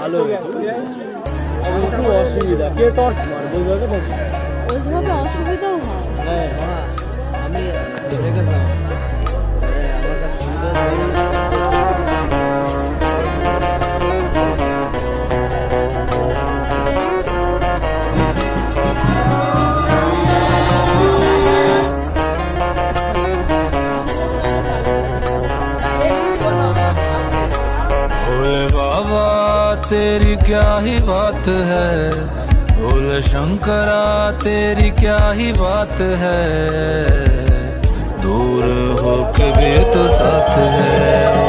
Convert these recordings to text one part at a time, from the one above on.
ভালো একটু অসুবিধা কে টর্চ মার বুঝতে পারছো ওইভাবে অসুবিধাও হয়। হ্যাঁ আমি দেখে গেলাম আমার কাছে भोले बाबा तेरी क्या ही बात है, भोले शंकरा तेरी क्या ही बात है, दूर हो के भी तो साथ है, ओ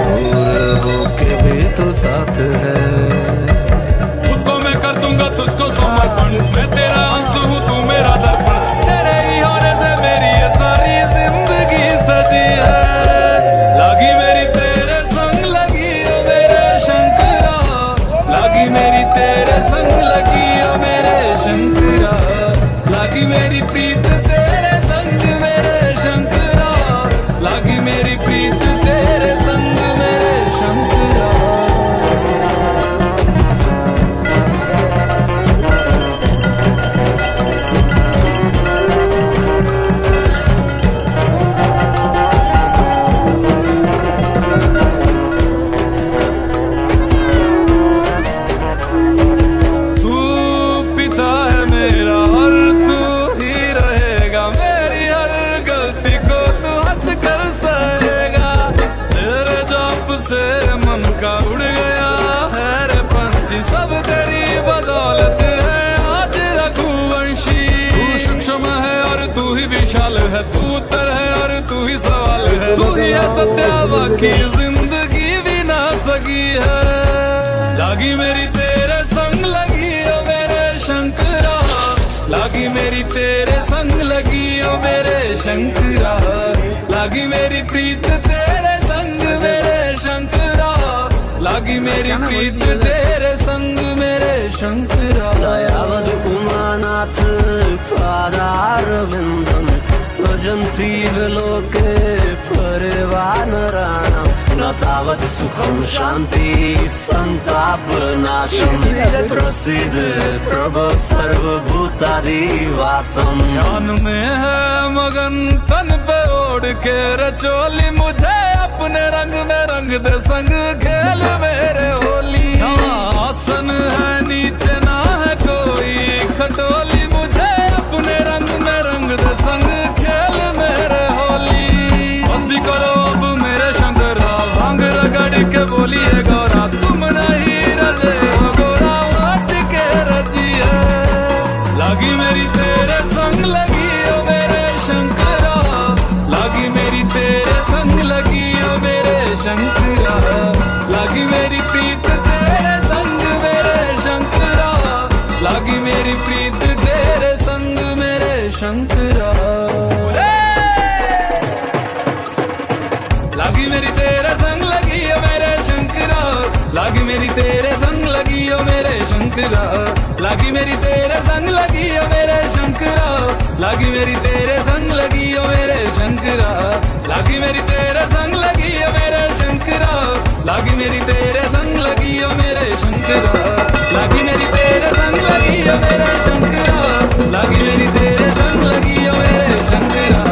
दूर हो के भी तो साथ है। तुझको मैं कर दूंगा तुझको समर्पण, मैं तेरा अंश हूँ तू मेरा दर्पण, तेरे ही होने से मेरी ये सारी जिंदगी सजी है। लागी मेरी तेरे संग लगी ओ मेरे शंकरा, लागी मेरी तेरे संग लगी ओ मेरे शंकरा, लागी मेरी प्रीत तेरे संग मेरे शंकरा, लागी मेरी प्रीत तेरे संग मेरे शंकरा। सब तेरी बदौलत है आज रघुवंशी, तू सूक्ष्म है और तू ही विशाल है, तू उत्तर है और तू ही सवाल है, तू ही है सत्य बाकी जिंदगी भी ना सकी है। लागी मेरी तेरे संग लगी ओ मेरे शंकरा, लागी मेरी तेरे संग लगी ओ मेरे शंकरा, लागी मेरी प्रीत तेरे संग मेरे शंकरा, लागी मेरी प्रीत तेरे संग मेरे शंकरा। दयावद उमानाथ पादारविन्दं भजन्ति लोके परिवानराणां, न तावत् सुखं शान्ति सन्तापनाशं, प्रसीद प्रभो सर्वभूतादिवासं। ज्ञान में है मगन तन पे ओढ़ के रचोली, मुझे अपने रंग में रंग दे संग खेल मेरे होली। आसन है नीचे ना है कोई खटोली, मुझे अपने रंग में रंग दे संग खेल मेरे होली। बस भी करो अब मेरे शंकरा, भांग रगड़ के बोलिए गौरा, तुम नहीं रजे हो गोरा लौट के रजिए। लागी मेरी तेरे संग लगी ओ मेरे शंकरा, लागी मेरी तेरे संग लगी ओ मेरे शंकरा, लागी मेरी प्रीत तेरे संग मेरे शंकरा, लागी मेरी प्रीत तेरे संग मेरे शंकरा। लागी मेरी तेरे संग लगी ओ मेरे शंकरा, लागी मेरी तेरे संग लगी ओ मेरे शंकरा, लागी मेरी तेरे संग लगी ओ मेरे शंकरा, लागी मेरी तेरे संग लगी ओ मेरे शंकरा, लागी मेरी तेरे संग लगी ओ मेरे शंकरा, लागी मेरी तेरे संग लगी ओ मेरे शंकरा, लागी मेरी तेरे संग लगी ओ मेरे शंकरा, लागी मेरी तेरे संग लगी ओ मेरे शंकरा।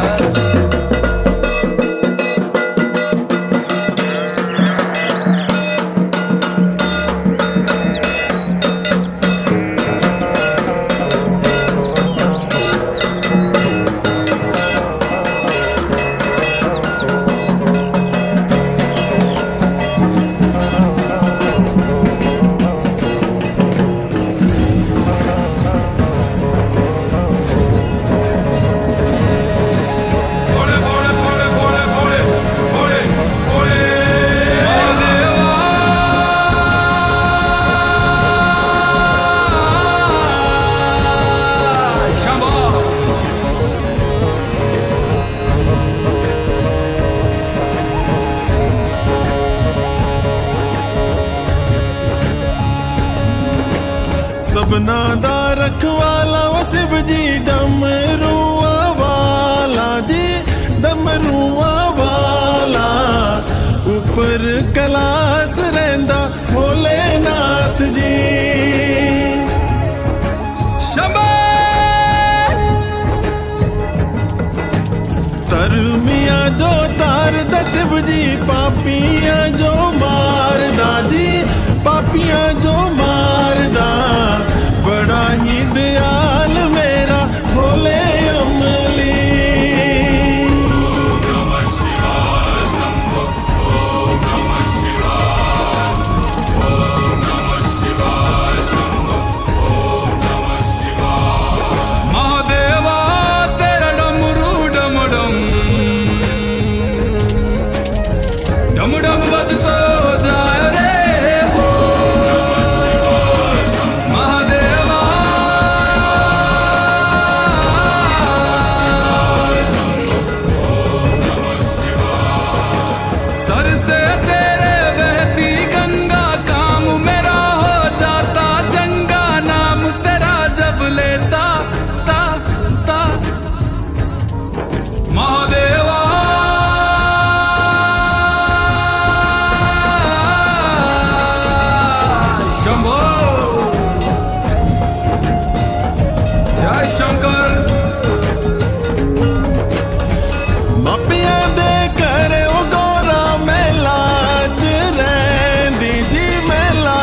सबना दा रखवाला वो शिव जी डमरुआ वाला जी, डमरुआ वाला ऊपर कैलाश रहिंदा भोले दे शिव जी पापियां जो मारदा जी, पापियां जो मारदा। बड़ा ही दयाल मेरा भोले अमली। महादेवा तेरा डमरू डम डम डम डम बजतो जाए रे हो महादेवा। सर से तेरे बहती गंगा काम मेरा हो जाता चंगा। नाम तेरा जब लेता ता ता महादेवा। शंभो जय शंकर। मापियां दे करे ओ गौरा मेला च रैंदी जी, मेला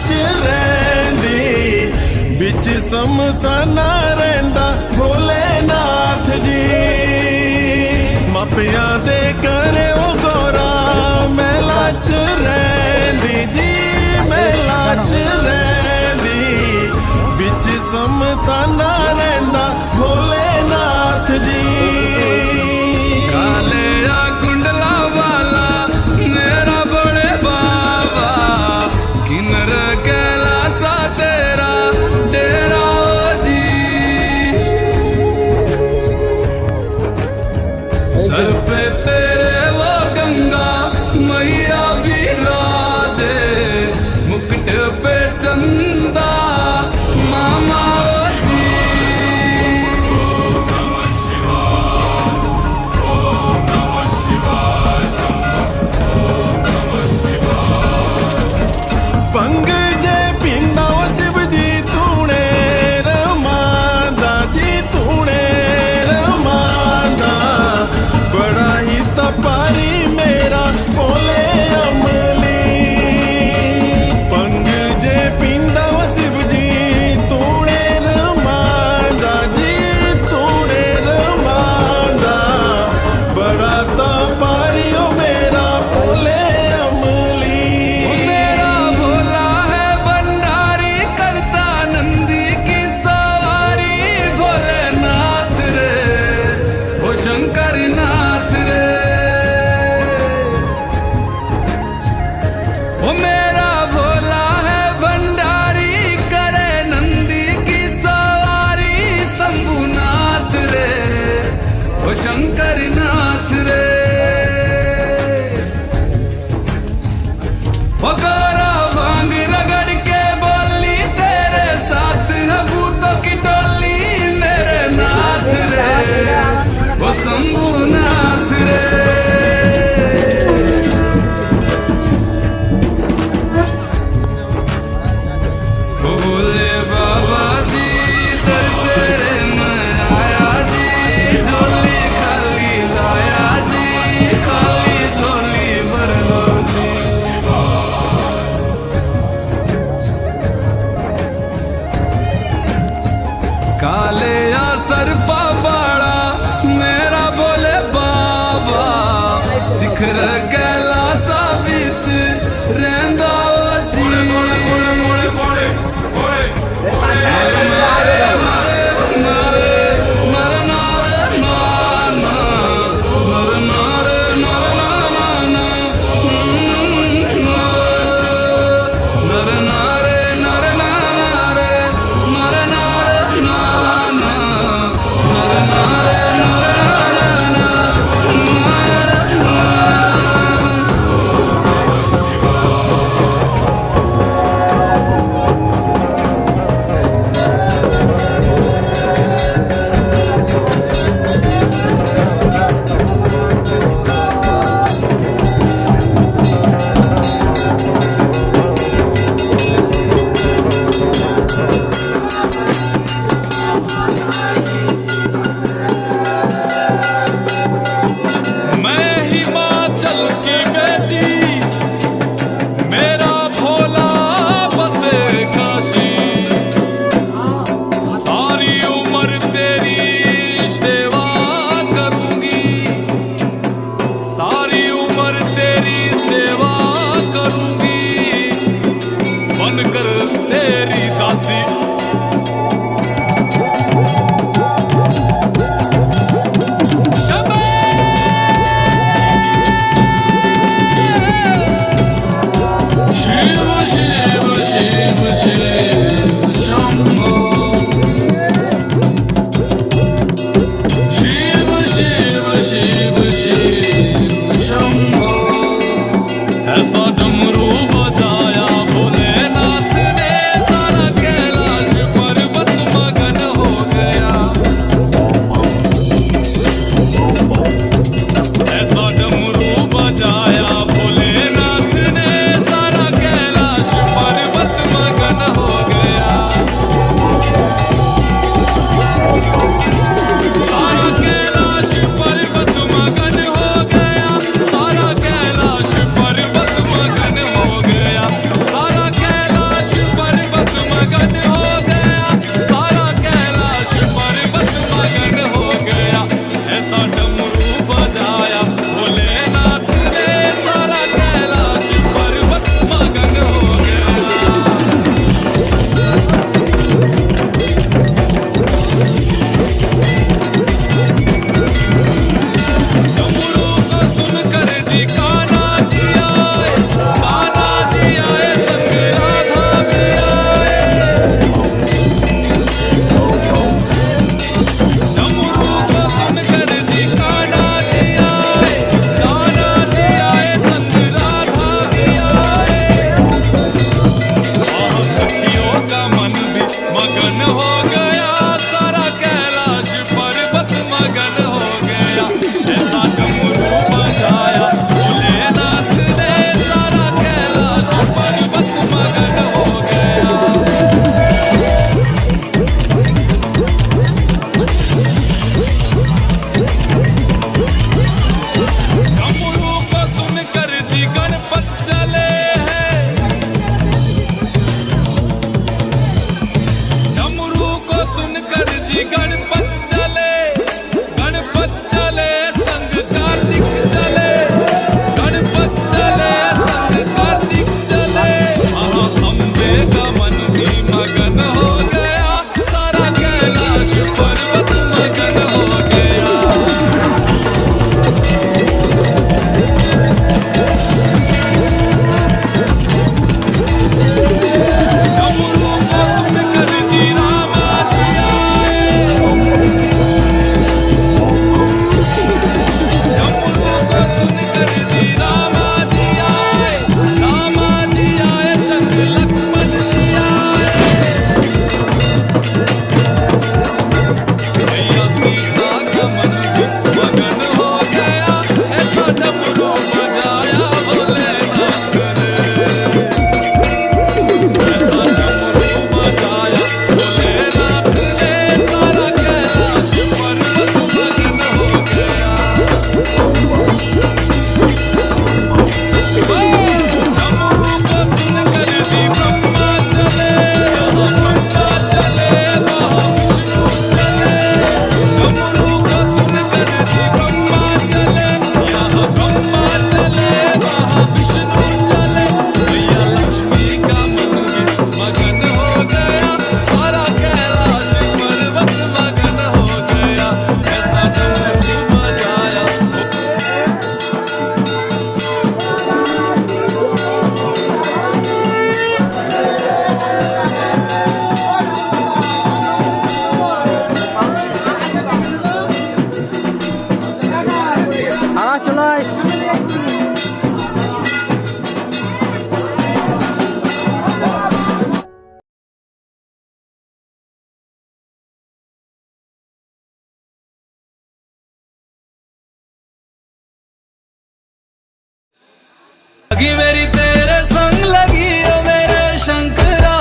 च रैंदी। बिच समसाना रैंदा भोलेनाथ जी। मापियां दे करे ओ गौरा मेला च रैंदी जी, मेला च रैंदी। बिच समसाना रैंदा भोलेनाथ जी। काले या कुंडला वाला मेरा बड़े बाबा। किन्नर कैलासा तेरा डेरा जी। सर पे तेरे वो गंगा मैया विराजे। मुकुट पे चंदा मामा जी। पंग जे पींदा वो शिव जी तूने रमांदा जी, तूने रमांदा। बड़ा ही तपारी मेरा भोले अमली। पंग जे पींदा वो शिव जी तूने रमांदा जी, तूने रमांदा। बड़ा तपारी ओ मेरा भोले अमली। मेरा भोला है शिव शिव शिव शंभो शिव शिव शिव शिव शंभो ऐसा डमरू बजाया भोलेनाथ ने सारा कैलाश पर्वत मगन हो गया ऐसा डमरू बजाया भोलेनाथ ने सारा कैलाश पर्वत मगन हो गया सारा कैलाश पर्वत मगन हो गया सारा कैलाश पर्वत मगन हो गया सारा कैलाश पर्वत मगन हो गया सारा कैलाश पर्वत मगन हो गया ऐसा डमरू बजाया भोलेनाथ ने सारा कैलाश पर्वत मगन हो गया डमरू को सुनकर जी कान्हा जी आए संग राधा भी आए डमरू को सुनकर जी कान्हा जी आए संग राधा भी आए सखियों का मन भी मगन हो गया सारा कैलाश पर्वत मगन हो गया ऐसा डमरू बजाया भोलेनाथ ने सारा कैलाश पर्वत मगन हो गया डमरू को सुनकर जी गणपत चले हैं डमरू को सुनकर जी गणपत चले संग कार्तिक चले गणपत चले संग कार्तिक चले अम्बे का मन भी मगन हो गया सारा कैलाश पर्वत मगन हो गया डमरू को सुनकर जी रामा जी आए डमरू को सुनकर जी रामा जी आए संग लक्ष्मण जी आए भैया सीता का मन भी मगन हो गया ऐसा डमरू बजाया भोलेनाथ ने ऐसा डमरू बजाया भोलेनाथ ने सारा कैलाश पर्वत मगन हो गया डमरू को सुनकर जी ब्रह्मा चले वहाँ विष्णु चले डमरू को सुनकर जी ब्रह्मा चले यहाँ ब्रह्मा चले वहाँ विष्णु चले भैया लक्ष्मी का मन भी मगन हो गया सारा कैलाश पर्वत मगन हो गया ऐसा डमरू बजाया लगी मेरी तेरे संग लगी ओ मेरे शंकरा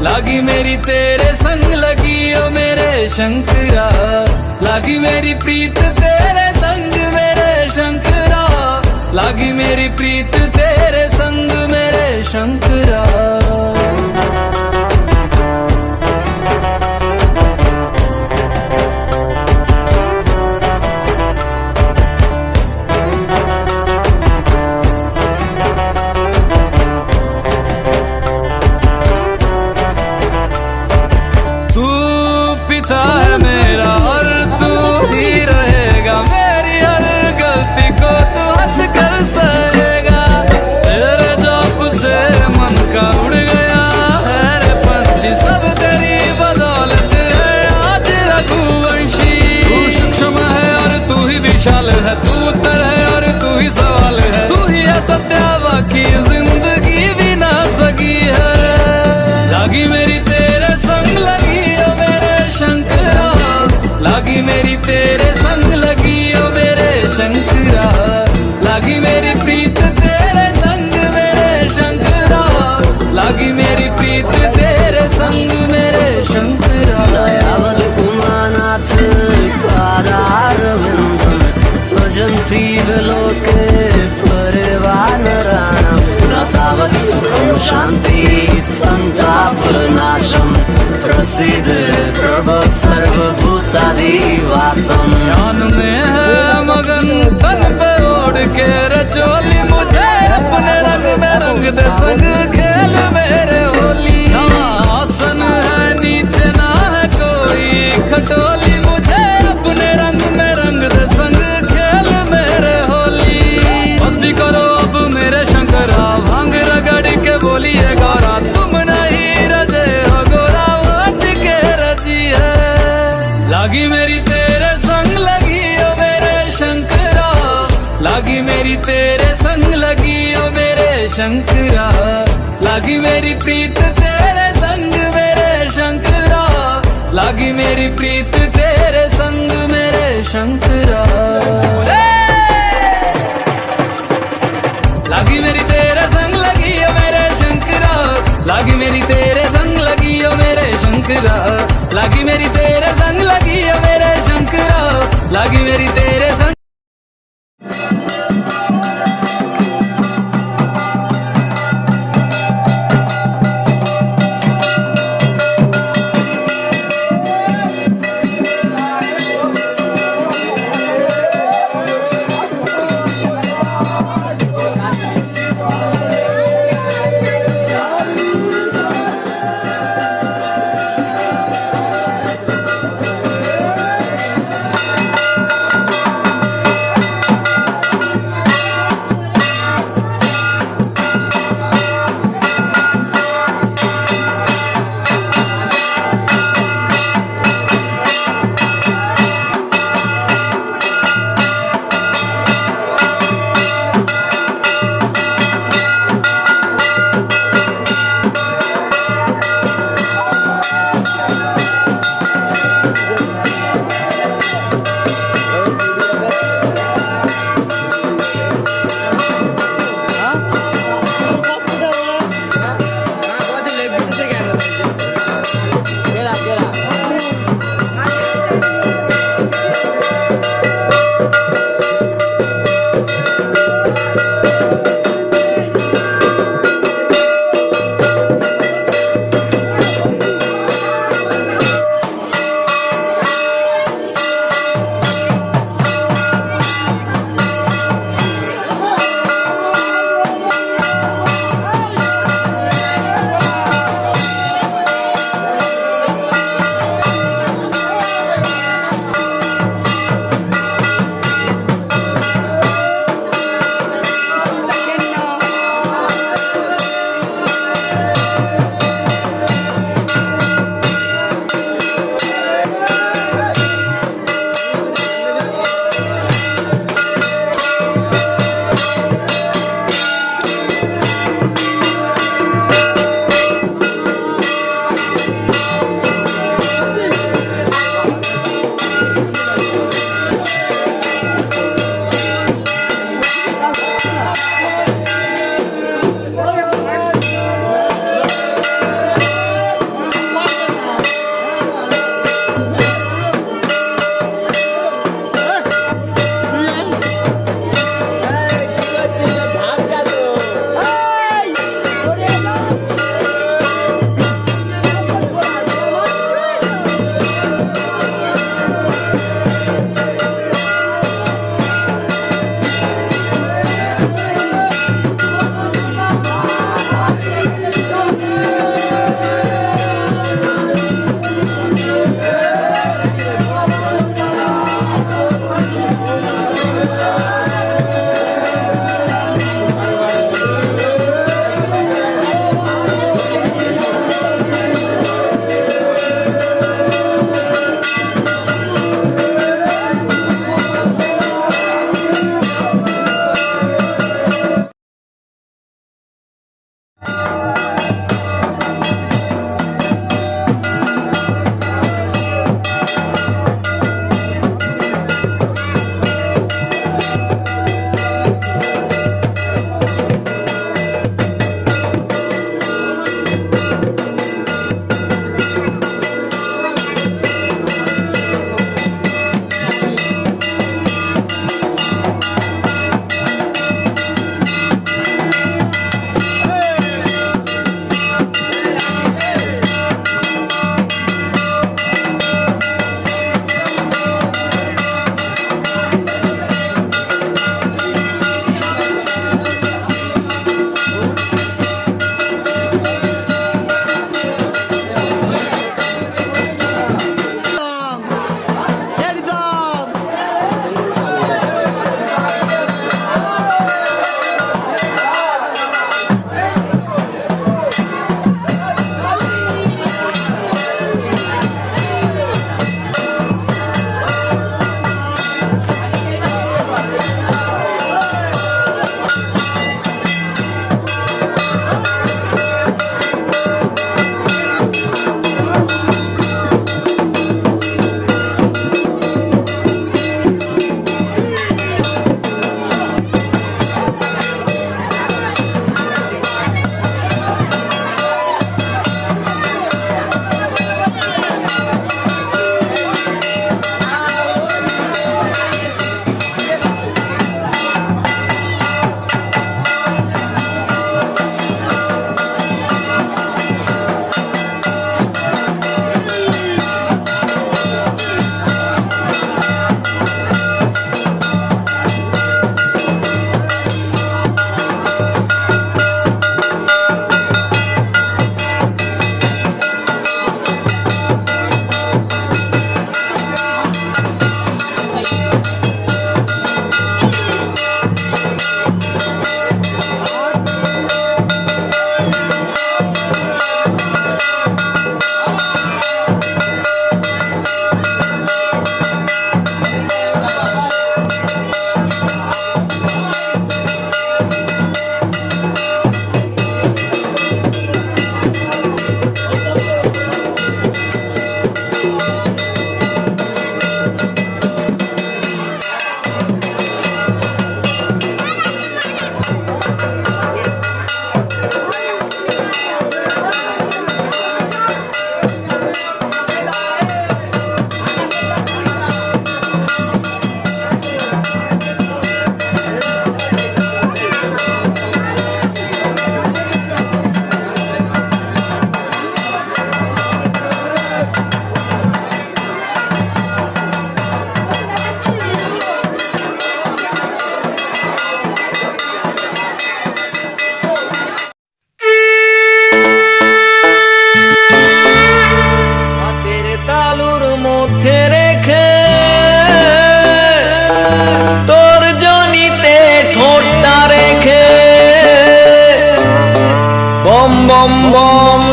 लगी मेरी तेरे संग लगी ओ मेरे शंकरा लगी मेरी प्रीत तेरे संग मेरे शंकरा लगी मेरी प्रीत तेरे संग मेरे शंकरा तू पिता है मेरा और तू ही रहेगा मेरी हर गलती को तू हंस कर सहेगा तेरे जाप से मन का लागी मेरी तेरे संग लगी ओ मेरे शंकरा, लागी मेरी तेरे संग लगी ओ मेरे शंकरा, लागी मेरी प्रीत तेरे संग मेरे शंकरा, लागी मेरी प्रीत तेरे संग मेरे शंकरा. दयावद उमानाथ पादारविन्दं भजन्ति विलोके परिवानराणां न तावत् सुखं शान्ति सन्तापनाशं प्रसीद प्रभो सर्वभूतादिवासम्. ध्यान में है मगन तन पे ओढ़ के रचोली, मुझे अपने रंग में रंग दे संग खेल मेरे होली. आसन है नीचे ना है कोई खटोली, मुझे अपने रंग में रंग दे संग खेल मेरे होली. मस्ती करो अब मेरे शंकरा, भांग रगड़ के बोलिए गौरा, तुम नहीं रजे हो गोरा वोट के रजी है. लागी मेरी तेरे संग लगी ओ मेरे शंकरा, लागी मेरी तेरे संग लगी ओ मेरे शंकरा, लागी मेरी प्रीत तेरे संग मेरे शंकरा, लागी मेरी प्रीत तेरे संग मेरे शंकरा. लागी मेरी तेरे संग लगी ओ मेरे शंकरा, लागी मेरी तेरे संग लगी ओ मेरे शंकरा, लागी मेरी तेरे संग लगी ओ मेरे शंकरा, लागी मेरी तेरे संग.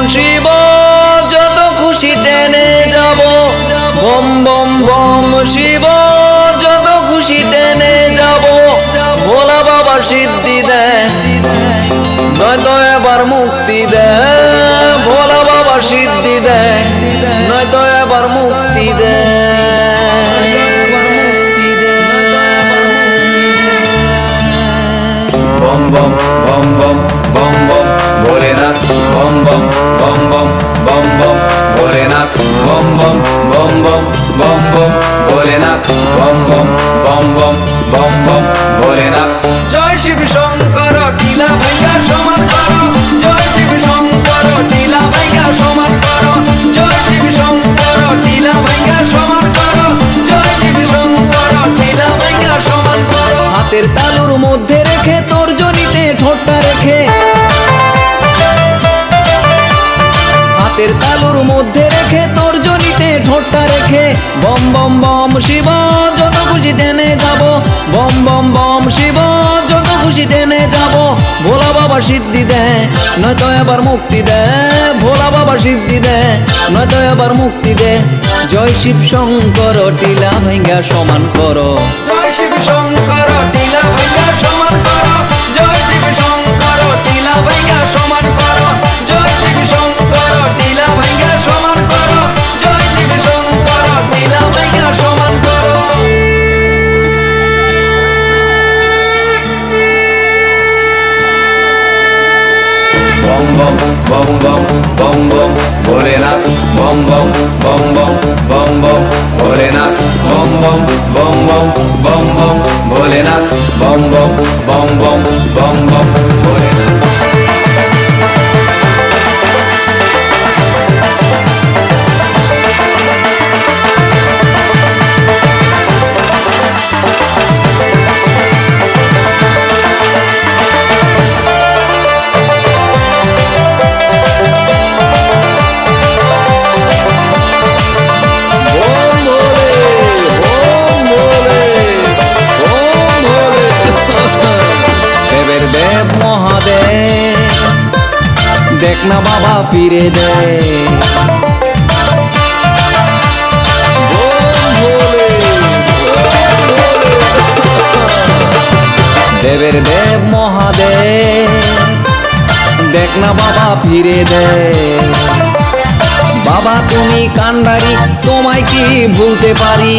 শিব যত খুশি টেনে যাব বম বম বম শিব যত খুশি টেনে যাব ভোলা বাবা সিদ্ধি দেয় নয়তো এবার মুক্তি দেয় ভোলা বাবা সিদ্ধি দেয় নয়তো এবার মুক্তি দেয় বম বম বম বম বম বম ভোলেনাথ বম বম বম বম বম বম ভোলেনাথ বম বম বম বম বম বম ভোলেনাথ বম বম বম বম বম বম ভোলেনাথ জয় শিব শঙ্কর টিলা ভাইয়া সমান করো জয় শিব শঙ্কর টিলা ভাইয়া সমান করো জয় শিব শঙ্কর টিলা ভাইয়া সমান করো জয় শিব শঙ্কর টিলা ভাইয়া সমান করো হাতের তালুর মধ্যে রেখে তর্জনীতে ঠোঁটটা রেখে হাতের তালুর মধ্যে রেখে তর্জনীতে ঠোঁটটা রেখে বম বম বম শিব যত খুশি টেনে যাব বম বম বম শিব যত খুশি টেনে যাব ভোলা বাবা সিদ্ধি দেয় নয়তো এবার মুক্তি দেয় ভোলা বাবা সিদ্ধি দেয় নয়তো এবার মুক্তি দেয় জয় শিব শঙ্কর টিলা ভাঙ্গা সমান করো জয় শিব শঙ্কর টিলা ভাঙ্গা সমান করো জয় শিব শঙ্কর টিলা ভাঙ্গা সমান করো জয় শিব শঙ্কর টিলা ভাঙ্গা সমান করো জয় শিব শঙ্কর টিলা ভাঙ্গা সমান করো বম বম বম বম বম বম ভোলেনাথ বম বম বম বম বম বম ভোলেনাথ বম বম বম বম বম বম ভোলেনাথ বম বম বম বম বম বম ভোলেনাথ দেখ না বাবা ফিরে দে দেবের দেব মহাদেব দেখ না বাবা ফিরে দে বাবা তুমি কান্ডারি তোমায় কি ভুলতে পারি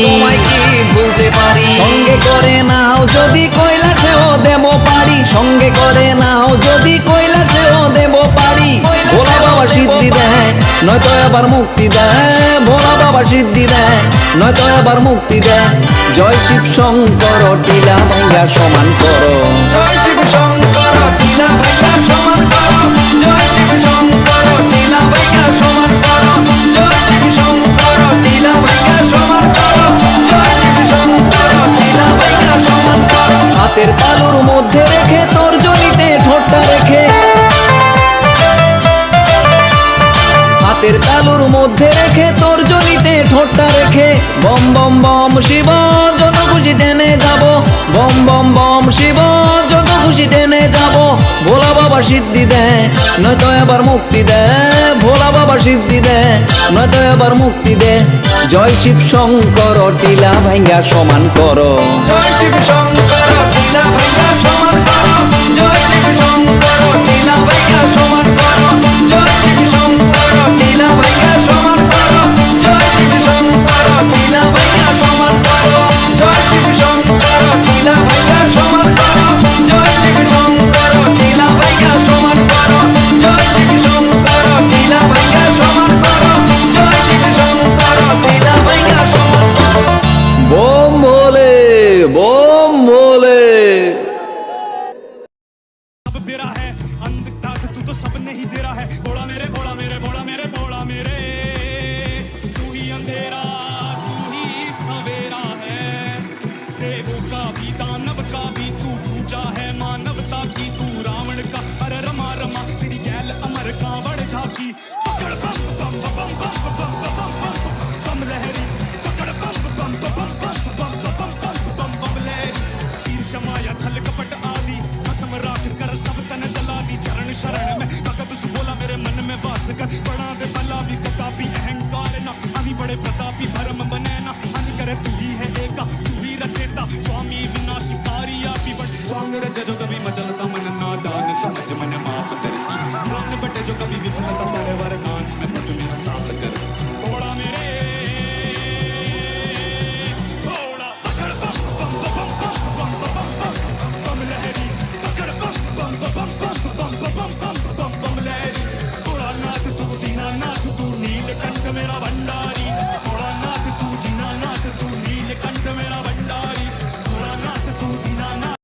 সঙ্গে করে নাও যদি কৈলাসেও দেব পারি সঙ্গে করে নাও যদি কৈলাসেও দেব পারি ভোলা বাবা সিদ্ধি দেয় নয়তো আবার মুক্তি দেয় ভোলা বাবা সিদ্ধি দেয় নয়তো আবার মুক্তি দেয় জয় শিব শঙ্কর টিলা ভাঙ্গা সমান করো জয় শিব শঙ্কর টিলা ভাঙ্গা সমান করো জয় শিব শঙ্কর টিলা ভাঙ্গা সমান করো জয় শিব শঙ্কর টিলা ভাঙ্গা সমান করো জয় শিব শঙ্কর টিলা ভাঙ্গা সমান করো হাতের তালুর মধ্যে রেখে তর্জনীতে ঠোঁটটা রেখে হাতের তালুর মধ্যে রেখে তর্জনীতে ঠোঁটটা রেখে বম বম বম শিব যত খুশি টেনে যাব বম বম বম শিব যত খুশি টেনে যাব ভোলা বাবা সিদ্ধি দেয় নয়তো এবার মুক্তি দেয় ভোলা বাবা সিদ্ধি দেয় নয়তো এবার মুক্তি দেয় জয় শিব শঙ্কর টিলা ভাঙ্গা সমান করো জয় শিব শঙ্কর টিলা ভাঙ্গা সমান করো জয় শিব শঙ্কর টিলা ভাঙ্গা সমান করো জয় শিব শঙ্কর টিলা ভাঙ্গা সমান করো জয় শিব শঙ্কর টিলা ভাঙ্গা সমান করো জয় শিব শঙ্কর টিলা ভাঙ্গা সমান করো জয় শিব শঙ্কর টিলা ভাঙ্গা সমান করো জয় শিব শঙ্কর টিলা ভাঙ্গা সমান করো জয় শিব শঙ্কর টিলা ভাঙ্গা সমান করো বোম ভোলে বোম ভোলে अब मेरा है अंधता तू तो सब नहीं दे रहा है बोला मेरे बोला मेरे बोला मेरे बोला मेरे तू ही अंधेरा तू ही सवेरा है देवों का भी दानव का भी तू पूजा है मानवता की तू रावण का अरे रमा रमा तेरी गैल अमर कांवड़ झाकी पकड़ बम बम बम बम बम बम बम बम लहरी पकड़ बम बम बम बम बम बम बम बम बम लहरी तीर शमाया छल कपट आदि कसम राख कर सब तन जला दी चरण शरण में भगत बोला मेरे मन में वास बस कर बड़ा दे भला भी कदा भी अहंकार ना अभी बड़े प्रताप